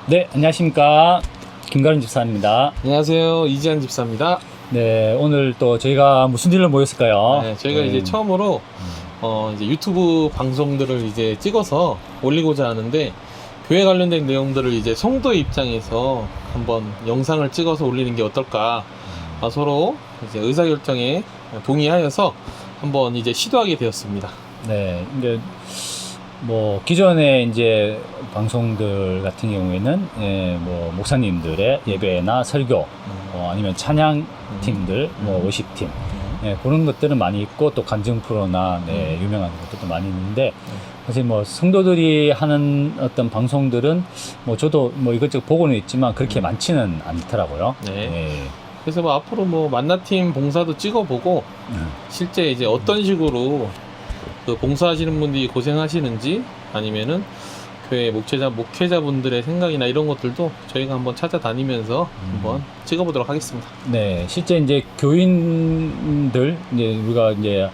네, 안녕하십니까. 김가른 집사입니다. 안녕하세요. 이지한 집사입니다. 네, 오늘 또 저희가 무슨 일로 모였을까요? 네, 저희가 이제 처음으로 이제 유튜브 방송들을 이제 찍어서 올리고자 하는데, 교회 관련된 내용들을 이제 성도 입장에서 한번 영상을 찍어서 올리는 게 어떨까, 서로 이제 의사결정에 동의하여서 한번 이제 시도하게 되었습니다. 네, 이제 뭐 기존에 이제 방송들 같은 경우에는 뭐 목사님들의 예배나 설교, 아니면 찬양 팀들, 뭐 워십팀, 그런 것들은 많이 있고, 또 간증 프로나 유명한 것들도 많이 있는데, 사실 뭐 성도들이 하는 어떤 방송들은 뭐 저도 뭐 이것저것 보고는 있지만 그렇게 많지는 않더라고요. 네. 그래서 뭐 앞으로 뭐 만나팀 봉사도 찍어보고, 실제 이제 어떤 식으로 그 봉사하시는 분들이 고생하시는지, 아니면은 교회 목회자분들의 생각이나 이런 것들도 저희가 한번 찾아다니면서 한번 찍어보도록 하겠습니다. 네, 실제 이제 교인들, 이제 우리가 이제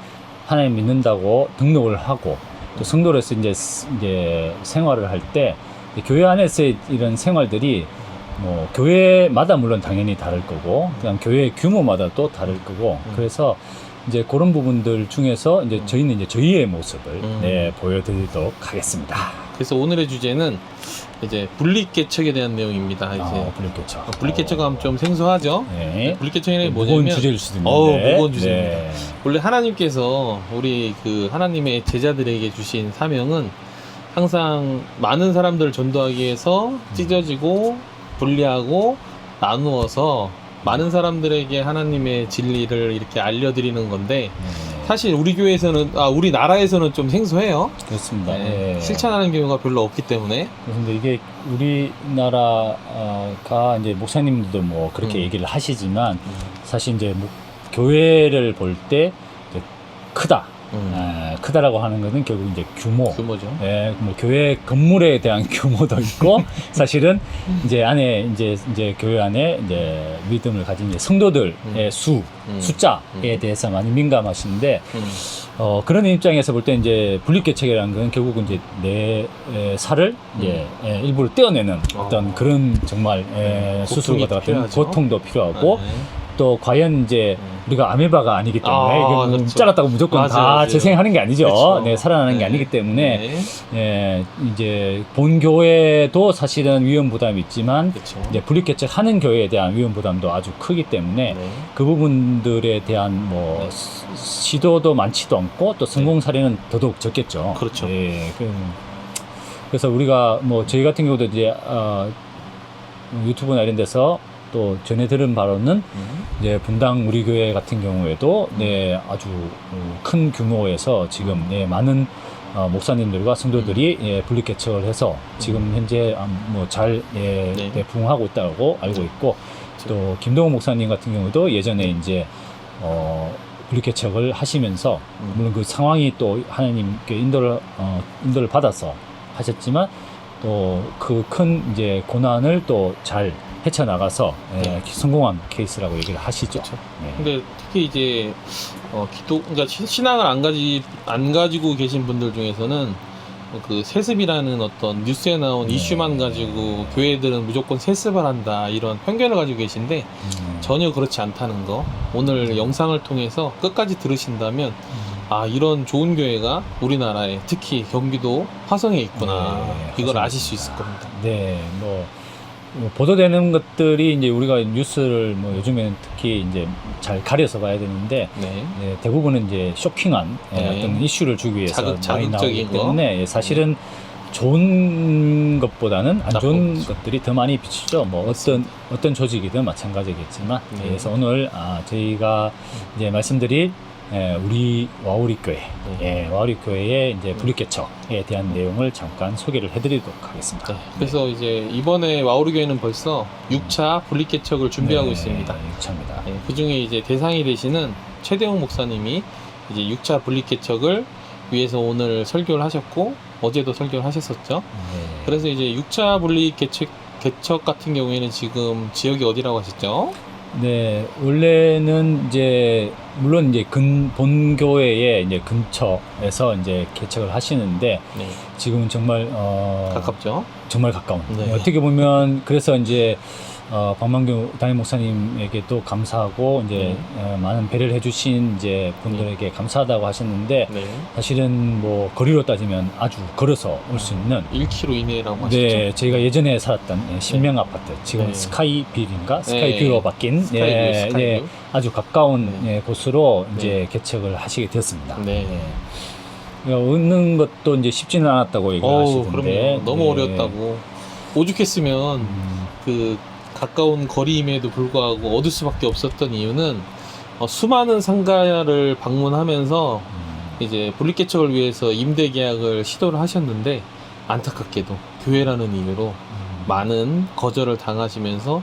하나님 믿는다고 등록을 하고, 또 성도로서 이제 생활을 할 때, 교회 안에서의 이런 생활들이 뭐 교회마다 물론 당연히 다를 거고, 그냥 교회 규모마다 또 다를 거고, 그래서 이제 그런 부분들 중에서 이제 저희는 이제 저희의 모습을 보여드리도록 하겠습니다. 그래서 오늘의 주제는 이제 분립개척에 대한 내용입니다. 이제 분립개척. 분립개척하면 좀 생소하죠. 네. 분립개척이 무거운 뭐냐면, 주제일 수도 있는데. 무거운 주제입니다. 원래 하나님께서 우리 그 하나님의 제자들에게 주신 사명은 항상 많은 사람들을 전도하기 위해서 찢어지고 분리하고 나누어서 많은 사람들에게 하나님의 진리를 이렇게 알려드리는 건데, 사실 우리 교회에서는, 우리나라에서는 좀 생소해요. 그렇습니다. 실천하는 경우가 별로 없기 때문에. 그런데 이게 우리나라가 이제 목사님들도 뭐 그렇게 얘기를 하시지만, 사실 이제 교회를 볼 때 크다. 크다라고 하는 것은 결국 이제 규모죠. 뭐 교회 건물에 대한 규모도 있고, 사실은 이제 안에 이제 교회 안에 이제 믿음을 가진 이제 성도들의 숫자에 대해서 많이 민감하신데, 그런 입장에서 볼 때 이제 분립개척이라는 건 결국은 이제 내 살을 이제 일부러 떼어내는 어떤 그런 정말 수술과 같은 고통도 필요하고, 또 과연 이제 우리가 아메바가 아니기 때문에 그렇죠. 잘랐다고 무조건 다 재생하는 게 아니죠. 그렇죠. 살아나는 게 아니기 때문에 이제 본 교회도 사실은 위험 부담이 있지만, 이제 분립개척하는 교회에 대한 위험 부담도 아주 크기 때문에 그 부분들에 대한 뭐 시도도 많지도 않고, 또 성공 사례는 더더욱 적겠죠. 그렇죠. 그래서 우리가 뭐 저희 같은 경우도 이제 유튜브나 이런 데서 또 전해 들은 바로는 이제 분당 우리 교회 같은 경우에도 아주 큰 규모에서 지금 많은 목사님들과 성도들이 분립개척을 해서 지금 현재 뭐 잘 부흥하고 있다고 알고 있고, 또 김동호 목사님 같은 경우도 예전에 이제 분립개척을 하시면서 물론 그 상황이 또 하나님께 인도를 받아서 하셨지만, 또 그 큰 이제 고난을 또 잘 헤쳐나가서 성공한 케이스라고 얘기를 하시죠. 그렇죠. 근데 특히 이제 그러니까 신앙을 안 가지고 계신 분들 중에서는 그 세습이라는 어떤 뉴스에 나온 이슈만 가지고 교회들은 무조건 세습을 한다, 이런 편견을 가지고 계신데, 전혀 그렇지 않다는 거 오늘 영상을 통해서 끝까지 들으신다면 이런 좋은 교회가 우리나라에, 특히 경기도 화성에 있구나, 이걸 아실 수 있을 겁니다. 뭐 보도되는 것들이 이제 우리가 뉴스를 뭐 요즘에는 특히 이제 잘 가려서 봐야 되는데, 대부분은 이제 쇼킹한 어떤 이슈를 주기 위해서 많이 나오기 때문에 사실은 좋은 것보다는 안 좋은 것들이 더 많이 비치죠. 뭐 어떤 조직이든 마찬가지겠지만, 그래서 오늘 저희가 이제 말씀드릴 우리 와우리 교회, 와우리 교회의 이제 분립개척에 대한 내용을 잠깐 소개를 해드리도록 하겠습니다. 그래서 이제 이번에 와우리 교회는 벌써 6차 분립개척을 준비하고 있습니다. 6차입니다. 그 중에 이제 대상이 되시는 최대웅 목사님이 이제 6차 분립개척을 위해서 오늘 설교를 하셨고, 어제도 설교를 하셨었죠. 그래서 이제 6차 분립개척 같은 경우에는 지금 지역이 어디라고 하셨죠? 네, 원래는 이제 물론 이제 본 교회의 이제 근처에서 이제 개척을 하시는데 네. 지금은 정말 가깝죠. 정말 가까운. 네. 어떻게 보면 그래서 이제 박만규 담임 목사님에게도 감사하고 이제 많은 배려를 해주신 이제 분들에게 감사하다고 하셨는데 네. 사실은 뭐 거리로 따지면 아주 걸어서 올 수 있는 1km 이내라고 하시죠. 네, 저희가 예전에 살았던 신명 아파트, 지금 네. 스카이빌인가? 스카이뷰로 바뀐 스카이뷰, 예, 스카이뷰. 예, 아주 가까운 네. 예, 곳으로 네. 이제 개척을 하시게 되었습니다. 네. 얻는 것도 이제 쉽지는 않았다고 얘기하시던데. 그럼요. 너무 네. 어려웠다고. 오죽했으면 그 가까운 거리임에도 불구하고 얻을 수밖에 없었던 이유는 수많은 상가를 방문하면서 이제 분립개척을 위해서 임대 계약을 시도를 하셨는데 안타깝게도 교회라는 이유로 많은 거절을 당하시면서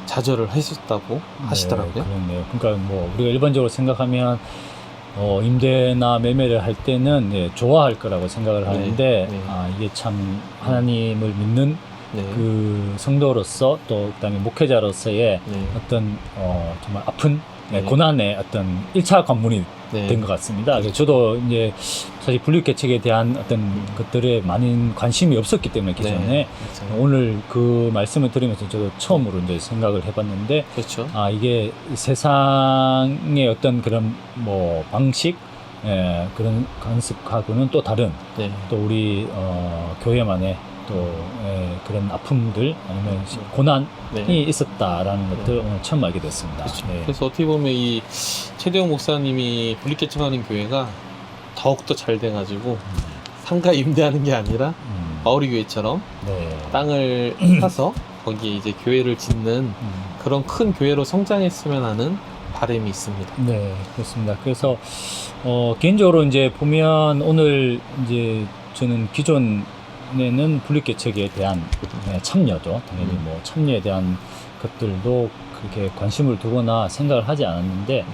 좌절을 하셨다고 하시더라고요. 네, 그렇네요. 그러니까 뭐 우리가 일반적으로 생각하면 임대나 매매를 할 때는 네, 좋아할 거라고 생각을 하는데 네. 이게 참 하나님을 믿는 네. 그 성도로서 또 그다음에 목회자로서의 네. 어떤 정말 아픈 네. 고난의 어떤 1차 관문이 네. 된 것 같습니다. 그래서 저도 이제 사실 분립개척에 대한 어떤 것들에 많은 관심이 없었기 때문에 기존에 네. 맞아요. 오늘 그 말씀을 들으면서 저도 처음으로 이제 생각을 해봤는데 그렇죠. 이게 세상의 어떤 그런 뭐 방식 그런 관습하고는 또 다른 네. 또 우리 교회만의 또 그런 아픔들 아니면 고난이 네. 있었다라는 것들 오늘 처음 알게 됐습니다. 그렇죠. 네. 그래서 어떻게 보면 이 최대웅 목사님이 분립개척하는 교회가 더욱더 잘 돼가지고 상가 임대하는 게 아니라 마오리 교회처럼 네. 땅을 사서 거기에 이제 교회를 짓는 그런 큰 교회로 성장했으면 하는 바람이 있습니다. 네, 그렇습니다. 그래서 개인적으로 이제 보면 오늘 이제 저는 기존에는 분립개척에 대한 참여죠. 당연히 뭐 참여에 대한 것들도 그렇게 관심을 두거나 생각을 하지 않았는데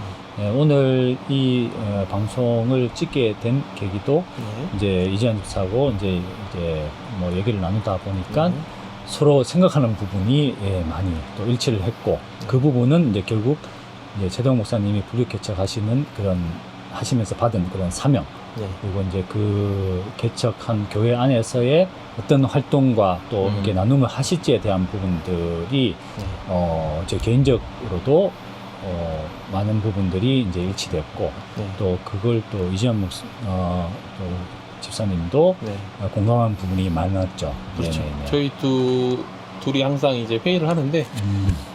오늘 이 방송을 찍게 된 계기도 네. 이제 이재한 집사하고 이제 뭐 얘기를 나누다 보니까 서로 생각하는 부분이 많이 또 일치를 했고 그 부분은 이제 결국 이제 최대웅 목사님이 분립개척하시는 그런 하시면서 받은 그런 사명 네. 그리고 이제 그 개척한 교회 안에서의 어떤 활동과 또 이렇게 나눔을 하실지에 대한 부분들이 제 개인적으로도 많은 부분들이 이제 일치되었고 네. 또 그걸 또 이지현 또 집사님도 네. 공감한 부분이 많았죠. 그렇죠. 네네네. 저희 둘이 항상 이제 회의를 하는데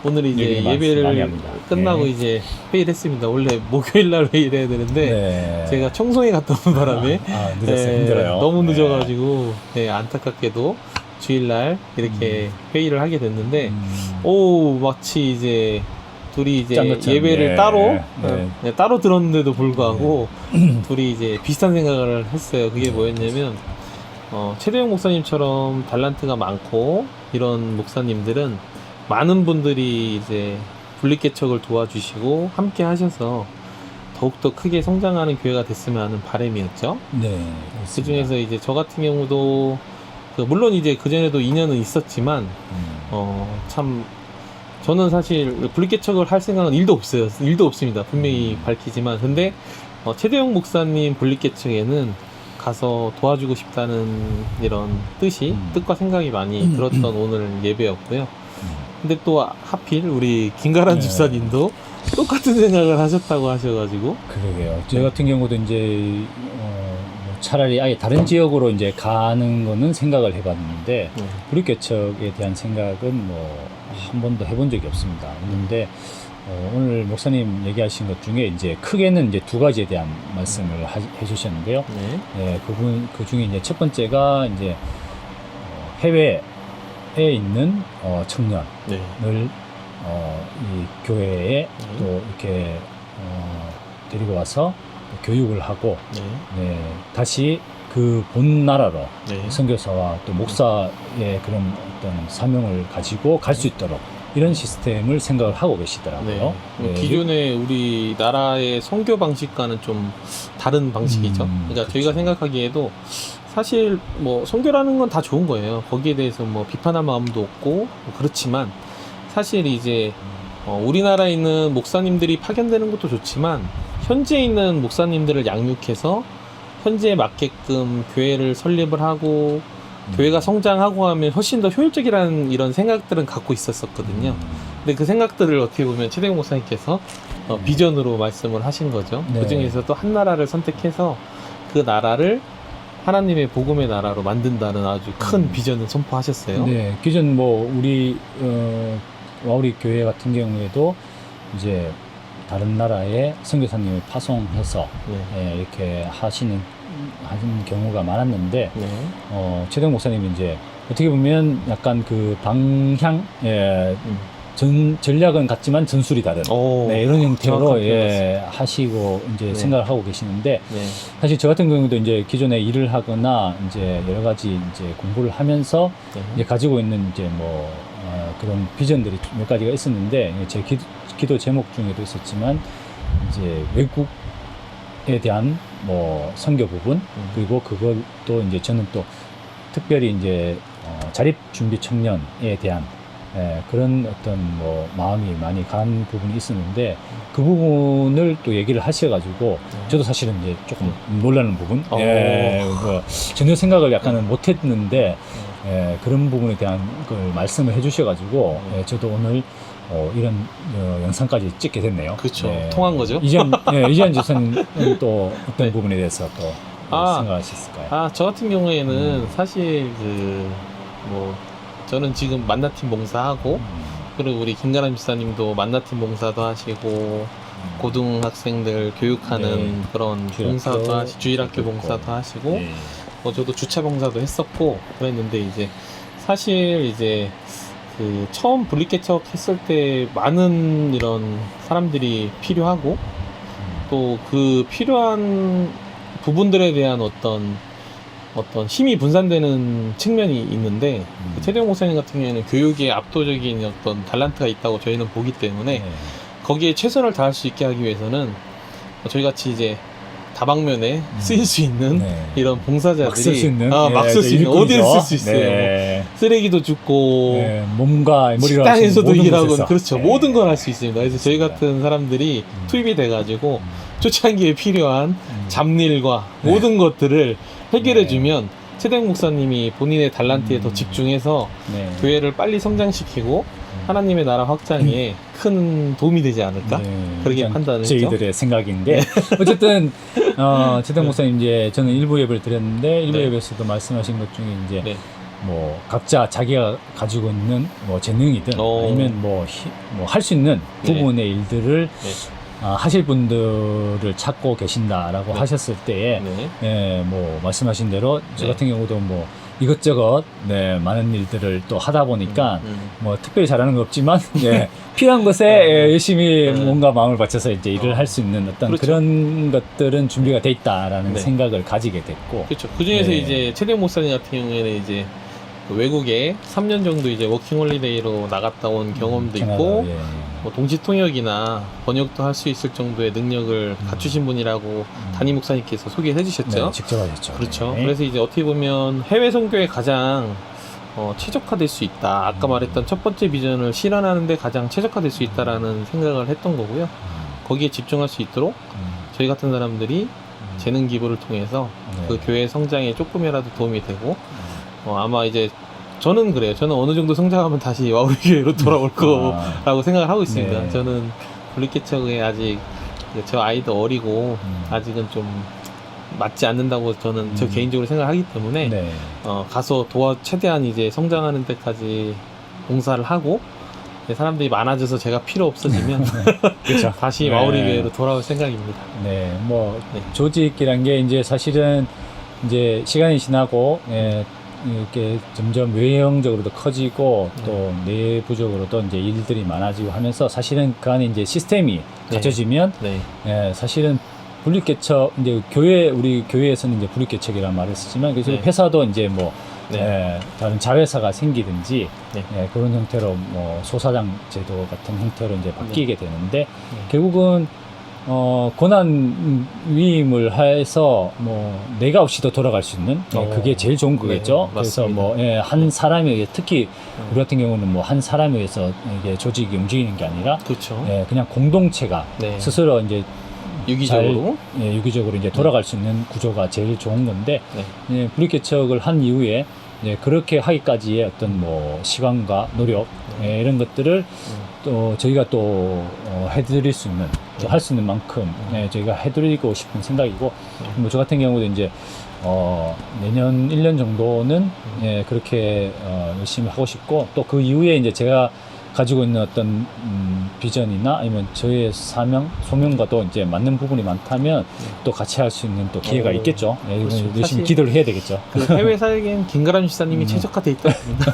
오늘 이제 얘기 많이 예배를 합니다. 끝나고 네. 이제 회의를 했습니다. 원래 목요일 날 회의를 해야 되는데 네. 제가 청송에 갔다 온 바람에 늦었어요. 힘들어요. 너무 네. 늦어가지고 안타깝게도 주일날 이렇게 회의를 하게 됐는데 오 마치 이제 둘이 이제 짠것처럼. 예배를 네. 따로 네. 따로 들었는데도 불구하고 둘이 이제 비슷한 생각을 했어요. 그게 뭐였냐면 최대용 목사님처럼 달란트가 많고 이런 목사님들은 많은 분들이 이제 분립개척을 도와주시고 함께 하셔서 더욱더 크게 성장하는 교회가 됐으면 하는 바람이었죠. 네. 그 중에서 이제 저 같은 경우도 물론 이제 그 전에도 인연은 있었지만 참 저는 사실 분립개척을 할 생각은 1도 없어요. 1도 없습니다. 분명히 밝히지만 근데 최대용 목사님 분립개척에는 가서 도와주고 싶다는 이런 뜻과 생각이 많이 들었던 오늘 예배였고요. 근데 또 하필 우리 김가란 네. 집사님도 똑같은 생각을 하셨다고 하셔가지고 그러게요. 저 같은 경우도 이제 뭐 차라리 아예 다른 지역으로 이제 가는 거는 생각을 해봤는데 분립개척에 대한 생각은 뭐 한 번도 해본 적이 없습니다. 그런데 오늘 목사님 얘기하신 것 중에 이제 크게는 이제 두 가지에 대한 말씀을 해주셨는데요. 그 중에 이제 첫 번째가 이제 해외에 있는 청년을 이 교회에 또 이렇게 데리고 와서 교육을 하고 다시 그 본 나라로 선교사와 또 목사의 그런 어떤 사명을 가지고 갈 수 있도록 이런 시스템을 생각을 하고 계시더라고요. 기존의 우리나라의 선교 방식과는 좀 다른 방식이죠. 그러니까 저희가 생각하기에도 사실 뭐 선교라는 건 다 좋은 거예요. 거기에 대해서 뭐 비판할 마음도 없고 그렇지만 사실 이제 우리나라에 있는 목사님들이 파견되는 것도 좋지만 현지에 있는 목사님들을 양육해서 현지에 맞게끔 교회를 설립을 하고 교회가 성장하고 하면 훨씬 더 효율적이라는 이런 생각들은 갖고 있었거든요. 근데 그 생각들을 어떻게 보면 최대용 목사님께서 비전으로 말씀을 하신 거죠. 네. 그 중에서 또 한 나라를 선택해서 그 나라를 하나님의 복음의 나라로 만든다는 아주 큰 비전을 선포하셨어요. 네, 기존 뭐 우리 와우리 교회 같은 경우에도 이제 다른 나라에 선교사님을 파송해서 네. 이렇게 하시는 경우가 많았는데 네. 최대용 목사님이 이제 어떻게 보면 약간 그 방향 전략은 같지만 전술이 다른 네, 이런 형태로 하시고 이제 네. 생각을 하고 계시는데 네. 사실 저 같은 경우도 이제 기존에 일을 하거나 이제 여러 가지 이제 공부를 하면서 네. 이제 가지고 있는 이제 뭐 그런 비전들이 몇 가지가 있었는데 제 기도 제목 중에도 있었지만 이제 외국에 대한 뭐 선교 부분 그리고 그것도 이제 저는 또 특별히 이제 자립 준비 청년에 대한 그런 어떤 뭐 마음이 많이 간 부분이 있었는데 그 부분을 또 얘기를 하셔가지고 저도 사실은 이제 조금 놀라는 부분 뭐 전혀 생각을 약간은 못했는데 그런 부분에 대한 걸 말씀을 해주셔가지고 저도 오늘 이런 영상까지 찍게 됐네요. 그렇죠. 통한 거죠. 이지한 지사님 또 어떤 네. 부분에 대해서 또 생각하셨을까요? 저 같은 경우에는 사실 저는 지금 만나팀 봉사하고 그리고 우리 김가람 집사님도 만나팀 봉사도 하시고 고등학생들 교육하는 네. 그런 봉사도 하시고 주일학교 봉사도 하시고 저도 주차 봉사도 했었고 그랬는데 이제 사실 이제 그 처음 분리개척 했을 때 많은 이런 사람들이 필요하고 또 그 필요한 부분들에 대한 어떤 힘이 분산되는 측면이 있는데 최대용 목사님 같은 경우에는 교육에 압도적인 어떤 달란트가 있다고 저희는 보기 때문에 거기에 최선을 다할 수 있게 하기 위해서는 저희 같이 이제 다방면에 쓰일 수 있는 이런 봉사자들이 막 쓸 수 있는 막 쓸 수 있는 어디에 쓸 수 있어요. 네. 쓰레기도 줍고 몸과 머리로 식당에서도 일하고 그렇죠. 네. 모든 걸 할 수 있습니다. 그래서 저희 같은 사람들이 투입이 돼가지고 초창기에 필요한 잡일과 모든 것들을 해결해주면 최대용 목사님이 본인의 달란트에 더 집중해서 교회를 빨리 성장시키고 하나님의 나라 확장에 큰 도움이 되지 않을까? 그렇게 판단을 했죠. 저희들의 생각인데 어쨌든 최대용 목사님 이제 저는 일부 예배를 드렸는데 일부 예배에서도 말씀하신 것 중에 이제 뭐 각자 자기가 가지고 있는 뭐 재능이든 아니면 뭐 할 수 있는 부분의 일들을 하실 분들을 찾고 계신다라고 하셨을 때에 뭐 말씀하신 대로 저 같은 경우도 뭐 이것저것 많은 일들을 또 하다 보니까 뭐 특별히 잘하는 거 없지만 필요한 것에 열심히 뭔가 마음을 바쳐서 이제 일을 할 수 있는 어떤 그렇죠. 그런 것들은 준비가 돼 있다라는 생각을 가지게 됐고 그렇죠. 그 중에서 이제 최대용 목사님 같은 경우에는 이제 외국에 3년 정도 이제 워킹홀리데이로 나갔다 온 경험도 있고 뭐 동시통역이나 번역도 할 수 있을 정도의 능력을 갖추신 분이라고 담임 목사님께서 소개해 주셨죠. 네, 직접 하셨죠. 그렇죠. 그래서 이제 어떻게 보면 해외 선교에 가장 최적화될 수 있다. 아까 말했던 첫 번째 비전을 실현하는 데 가장 최적화될 수 있다라는 생각을 했던 거고요. 거기에 집중할 수 있도록 저희 같은 사람들이 재능 기부를 통해서 그 교회 성장에 조금이라도 도움이 되고 아마 이제 저는 그래요. 저는 어느 정도 성장하면 다시 와우리 교회로 돌아올 거라고 생각을 하고 있습니다. 저는 분리개척에 아직 저 아이도 어리고 아직은 좀 맞지 않는다고 저는 저 개인적으로 생각하기 때문에 가서 최대한 이제 성장하는 데까지 봉사를 하고 사람들이 많아져서 제가 필요 없어지면 그렇죠. 다시 와우리 교회로 돌아올 생각입니다. 조직이란 게 이제 사실은 이제 시간이 지나고 이렇게 점점 외형적으로도 커지고 또 내부적으로도 이제 일들이 많아지고 하면서 사실은 그 안에 이제 시스템이 갖춰지면 사실은 분리개척 이제 우리 교회에서는 이제 분리개척이라는 말을 쓰지만 그래서 회사도 이제 뭐 다른 자회사가 생기든지 그런 형태로 뭐 소사장 제도 같은 형태로 이제 바뀌게 되는데 결국은 고난 위임을 해서 뭐 내가 없이도 돌아갈 수 있는 그게 제일 좋은 거겠죠. 네, 그래서 맞습니다. 뭐 한 사람에 의해 특히 우리 같은 경우는 뭐 한 사람에 의해서 이게 조직이 움직이는 게 아니라 그렇죠. 그냥 공동체가 네. 스스로 이제 유기적으로 유기적으로 이제 돌아갈 수 있는 구조가 제일 좋은 건데 네. 분리개척을 한 이후에 그렇게 하기까지의 어떤 뭐 시간과 노력 이런 것들을 또 저희가 또 해드릴 수 있는 또 할 수 있는 만큼 저희가 해드리고 싶은 생각이고 뭐 저 같은 경우도 이제 내년 1년 정도는 그렇게 열심히 하고 싶고 또 그 이후에 이제 제가 가지고 있는 어떤 비전이나 아니면 저의 사명, 소명과도 이제 맞는 부분이 많다면 또 같이 할 수 있는 또 기회가 있겠죠. 그렇죠. 열심히 사실 기도를 해야 되겠죠. 그 해외 살기엔 김가람 지사님이 최적화돼 있다고 봅니다.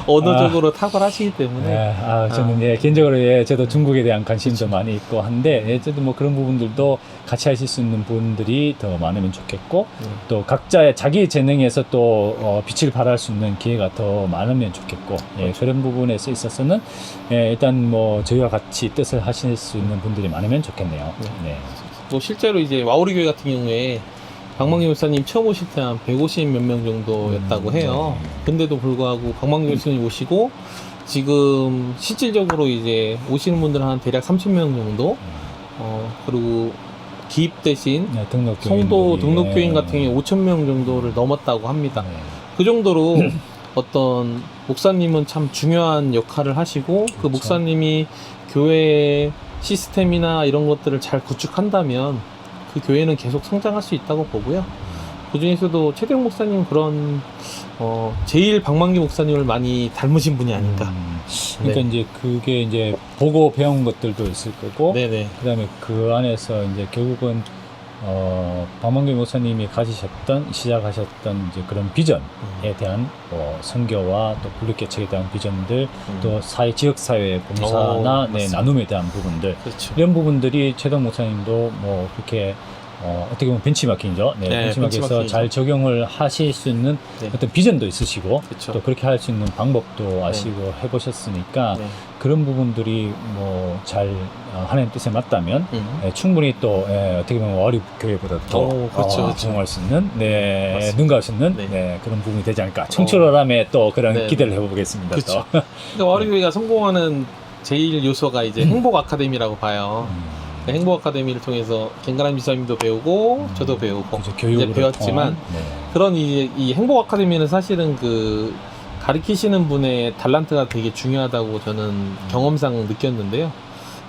언어적으로 탁월하시기 때문에. 저는 개인적으로 저도 중국에 대한 관심도 많이 있고 한데 어쨌든 뭐 그런 부분들도 같이 하실 수 있는 분들이 더 많으면 좋겠고 또 각자의 자기 재능에서 또 빛을 발할 수 있는 기회가 더 많으면 좋겠고 그런 부분에서 있어서는 일단 뭐 저희와 같이 뜻을 하실 수 있는 분들이 많으면 좋겠네요. 네. 뭐 실제로 이제 와우리 교회 같은 경우에 박만기 목사님 처음 오실 때 한 150 몇 명 정도였다고 해요. 근데도 불구하고 박만기 목사님 오시고 지금 실질적으로 이제 오시는 분들 한 대략 30명 정도 그리고 기입되신 성도 등록교인 같은 경우에 5,000명 정도를 넘었다고 합니다. 그 정도로 어떤 목사님은 참 중요한 역할을 하시고 그 목사님이 교회의 시스템이나 이런 것들을 잘 구축한다면 그 교회는 계속 성장할 수 있다고 보고요. 그 중에서도 최대형 목사님 그런 제일 박만기 목사님을 많이 닮으신 분이 아닌가. 그러니까 이제 그게 이제 보고 배운 것들도 있을 거고, 네네. 그다음에 그 안에서 이제 결국은 박만기 목사님이 시작하셨던 이제 그런 비전에 대한 선교와 또 분리개척에 대한 비전들, 또 지역사회 봉사나 나눔에 대한 부분들, 그렇죠. 이런 부분들이 최동 목사님도 뭐 그렇게 어떻게 보면 벤치마킹이죠. 벤치마킹에서 잘 적용을 하실 수 있는 어떤 비전도 있으시고, 그쵸. 또 그렇게 할 수 있는 방법도 아시고 해보셨으니까 그런 부분들이 뭐 잘 하나님 뜻에 맞다면 충분히 또 어떻게 보면 와우리 교회보다 더 적용할 수 있는, 능가할 수 있는 그런 부분이 되지 않을까. 청출어람에 또 그런 기대를 해보겠습니다. 그렇죠. 그러니까 와우리 교회가 성공하는 제일 요소가 이제 행복 아카데미라고 봐요. 행복 아카데미를 통해서 갱가람 지사님도 배우고 저도 배우고 이제 배웠지만 그런 이 행복 아카데미는 사실은 그 가르치시는 분의 달란트가 되게 중요하다고 저는 경험상 느꼈는데요.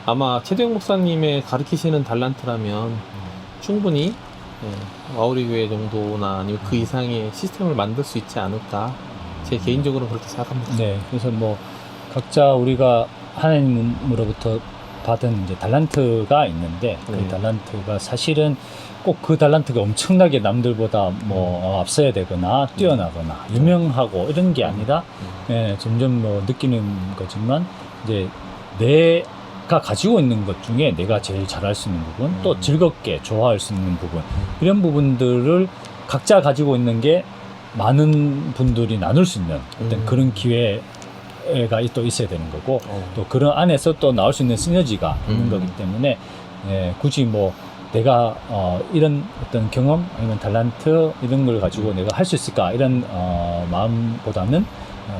아마 최대용 목사님의 가르치시는 달란트라면 충분히 와우리 교회 정도나 아니면 그 이상의 시스템을 만들 수 있지 않을까. 제 개인적으로 그렇게 생각합니다. 네, 그래서 뭐 각자 우리가 하나님으로부터 받은 이제 달란트가 있는데 그 달란트가 사실은 꼭 그 달란트가 엄청나게 남들보다 뭐 앞서야 되거나 뛰어나거나 유명하고 이런 게 아니라 점점 뭐 느끼는 거지만 이제 내가 가지고 있는 것 중에 내가 제일 잘할 수 있는 부분, 또 즐겁게 좋아할 수 있는 부분, 이런 부분들을 각자 가지고 있는 게 많은 분들이 나눌 수 있는 어떤 그런 기회가 또 있어야 되는 거고, 또 그런 안에서 또 나올 수 있는 시너지가 있는 거기 때문에 굳이 뭐 내가 이런 어떤 경험 아니면 달란트 이런 걸 가지고 내가 할 수 있을까 이런 마음보다는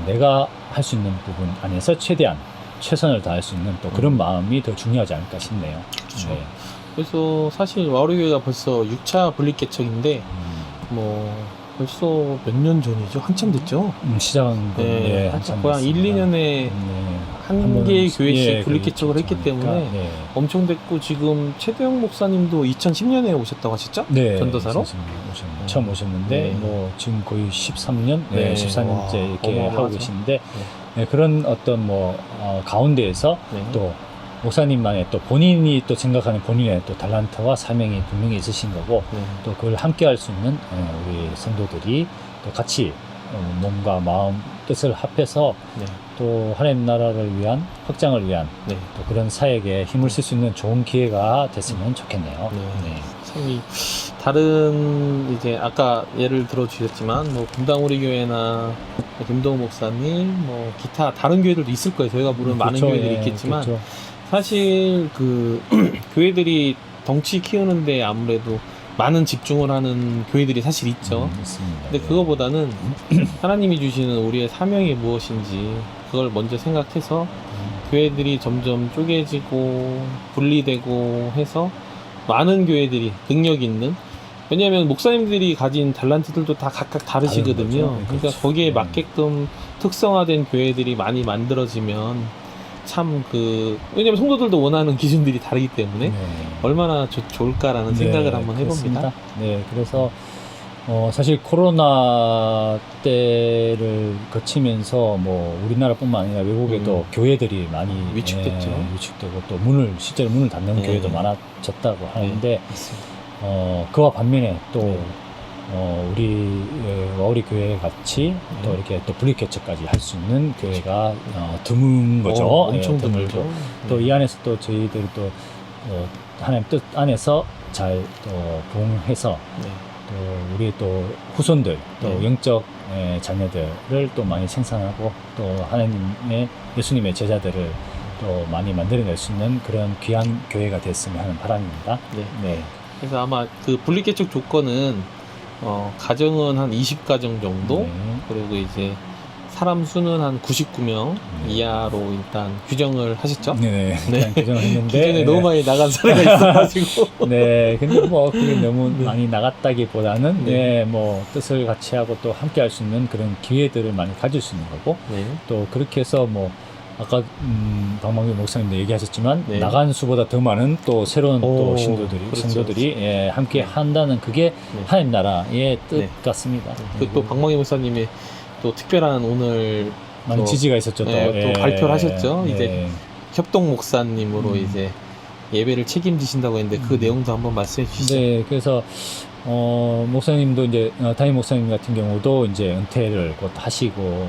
내가 할 수 있는 부분 안에서 최대한 최선을 다할 수 있는 또 그런 마음이 더 중요하지 않을까 싶네요. 그렇죠. 그래서 사실 와우리 교회가 벌써 6차 분리개척인데 뭐 벌써 몇 년 전이죠? 한참 됐죠? 시작한 건 한참 거의 한 1, 2년에 한 개의 교회씩 분리개척을 했기 때문에 엄청 됐고, 지금 최대영 목사님도 2010년에 오셨다고 하셨죠? 전도사로? 처음 오셨는데 뭐 지금 거의 13년, 14년째 이렇게 하고 계신데 그런 어떤 뭐 가운데에서 또 목사님만의 또 본인이 또 생각하는 본인의 또 달란트와 사명이 분명히 있으신 거고, 또 그걸 함께 할 수 있는 우리 성도들이 또 같이 몸과 마음 뜻을 합해서 또 하나님 나라를 위한 확장을 위한 또 그런 사역에 힘을 쓸 수 있는 좋은 기회가 됐으면 좋겠네요. 참 이 다른 이제 아까 예를 들어 주셨지만 뭐 금당우리 교회나 김동우 목사님 뭐 기타 다른 교회들도 있을 거예요. 저희가 모르는 많은 교회들이 있겠지만 사실 그 교회들이 덩치 키우는데 아무래도 많은 집중을 하는 교회들이 사실 있죠. 있습니다. 근데 그거보다는 하나님이 주시는 우리의 사명이 무엇인지 그걸 먼저 생각해서 교회들이 점점 쪼개지고 분리되고 해서 많은 교회들이 능력 있는, 왜냐하면 목사님들이 가진 달란트들도 다 각각 다르시거든요. 거죠. 그러니까 그렇죠. 거기에 맞게끔 특성화된 교회들이 많이 만들어지면 참 왜냐면 성도들도 원하는 기준들이 다르기 때문에 네. 얼마나 좋을까라는 생각을 한번 그렇습니다. 해봅니다. 네, 그래서 사실 코로나 때를 거치면서 뭐 우리나라뿐만 아니라 외국에도 교회들이 많이 위축됐죠. 위축되고 또 실제로 문을 닫는 네. 교회도 많아졌다고 하는데 맞습니다. 그와 반면에 또 네. 우리 와우리 교회 같이 또 이렇게 또 분리개척까지 할 수 있는 교회가 드문 거죠. 엄청 예, 드물죠. 드물고. 또 이 안에서 또 저희들이 또 하나님 뜻 안에서 잘 또 부응해서 네. 또 우리 또 후손들 또 네. 영적 자녀들을 또 많이 생산하고 또 하나님의 예수님의 제자들을 또 많이 만들어낼 수 있는 그런 귀한 교회가 됐으면 하는 바람입니다. 네. 네. 그래서 아마 그 분리개척 조건은 가정은 한 20가정 정도, 네. 그리고 이제 사람 수는 한 99명 이하로 일단 규정을 하셨죠? 네. 네. 일단 규정을 했는데 기존에 너무 많이 나간 사례가 있어가지고. 네, 근데 뭐 그게 너무 많이 나갔다기보다는 네. 뭐 뜻을 같이 하고 또 함께 할 수 있는 그런 기회들을 많이 가질 수 있는 거고 네. 또 그렇게 해서 뭐 아까 박만규 목사님도 얘기하셨지만 네. 나간 수보다 더 많은 또 새로운 또 신도들이 그렇죠. 성도들이 함께 네. 한다는 그게 네. 하나님 나라의 뜻 네. 같습니다. 또 박광희 목사님이 또 특별한 오늘 많은 또, 지지가 있었죠. 또, 또 발표를 하셨죠. 네. 이제 협동 목사님으로 이제 예배를 책임지신다고 했는데 그 내용도 한번 말씀해 주시죠. 네, 그래서 목사님도 이제 담임 목사님 같은 경우도 이제 은퇴를 곧 하시고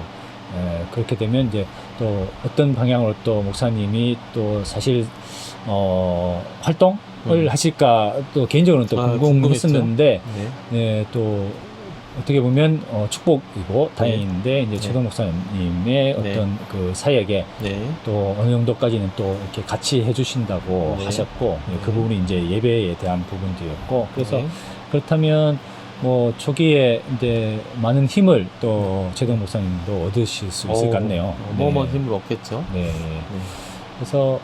그렇게 되면 이제 또 어떤 방향으로 또 목사님이 또 사실 활동을 하실까 또 개인적으로는 또 궁금했었는데 네, 또 어떻게 보면 축복이고 다행인데 이제 최동 목사님의 어떤 그 사역에 또 어느 정도까지는 또 이렇게 같이 해주신다고 하셨고 그 부분이 이제 예배에 대한 부분이었고 그래서 그렇다면 뭐 초기에 이제 많은 힘을 또 최동 목사님도 얻으실 수 있을 것 같네요. 어마어마한 힘을 얻겠죠. 네. 그래서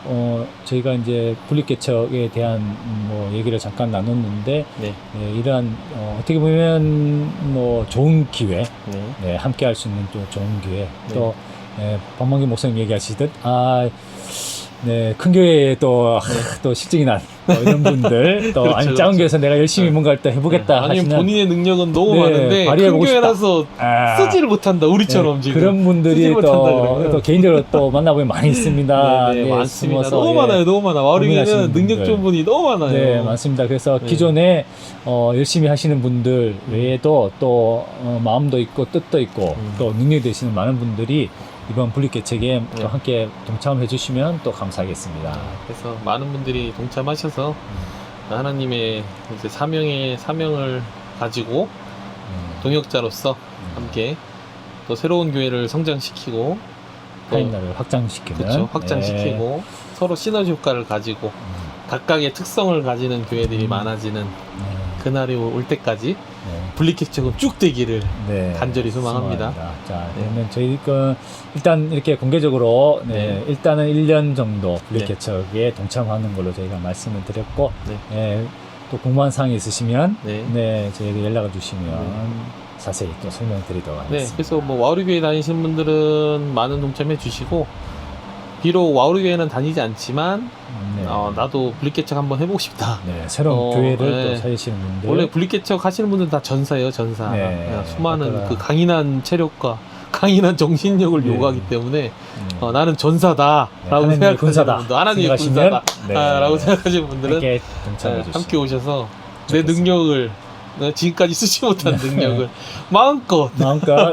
저희가 이제 분리개척에 대한 뭐 얘기를 잠깐 나눴는데 이러한 어떻게 보면 뭐 좋은 기회, 함께 할 수 있는 또 좋은 기회, 또 박만규 목사님 얘기하시듯 큰 교회에 또 실증이 난 이런 분들 또 그렇죠, 아니 작은 교회에서 내가 열심히 뭔가 또 해보겠다 아니면 하시는 본인의 능력은 너무 많은데 큰 교회라서 쓰지를 못한다 우리처럼 지금 그런 분들이 또 개인적으로 또 만나보면 많이 있습니다. 많습니다. 너무 많아요. 너무 많아. 와우리교회는 능력 좋은 분이 너무 많아요. 네, 많습니다. 그래서 기존에 열심히 하시는 분들 외에도 또 마음도 있고 뜻도 있고 또 능력이 되시는 많은 분들이 이번 분리개척에 또 함께 동참해 주시면 또 감사하겠습니다. 그래서 많은 분들이 동참하셔서 하나님의 이제 사명을 가지고 동역자로서 함께 또 새로운 교회를 성장시키고 하나님 나라를 확장시키는 그렇죠. 확장시키고 서로 시너지 효과를 가지고 각각의 특성을 가지는 교회들이 많아지는 그날이 올 때까지 분리개척은 쭉 되기를 간절히 소망합니다. 자, 그러면 저희 일단 이렇게 공개적으로 일단은 1년 정도 분리개척에 동참하는 걸로 저희가 말씀을 드렸고 또 궁금한 사항이 있으시면 저희에게 연락을 주시면 자세히 또 설명드리도록 하겠습니다. 그래서 뭐 와우리교회 다니시는 분들은 많은 동참해 주시고 비록 와우리교회는 다니지 않지만 나도 분리개척 한번 해보고 싶다. 새로운 교회를 또 사시는 분들 원래 분리개척 하시는 분들은 다 전사예요. 전사. 수많은 그 강인한 체력과 강인한 정신력을 요구하기 때문에 나는 전사다라고 생각하시는 분들, 하나님의 군사다라고 생각하시는 분들은 함께 오셔서 내 능력을 지금까지 쓰지 못한 능력을 마음껏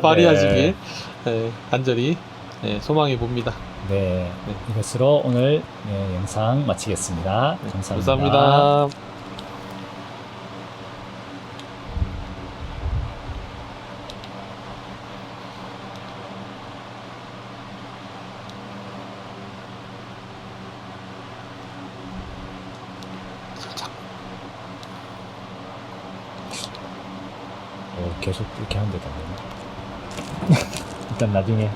발휘하시길 간절히 소망해 봅니다. 이것으로 오늘 영상 마치겠습니다. 감사합니다. 감사합니다. 계속 이렇게 하면 되던데. 일단 나중에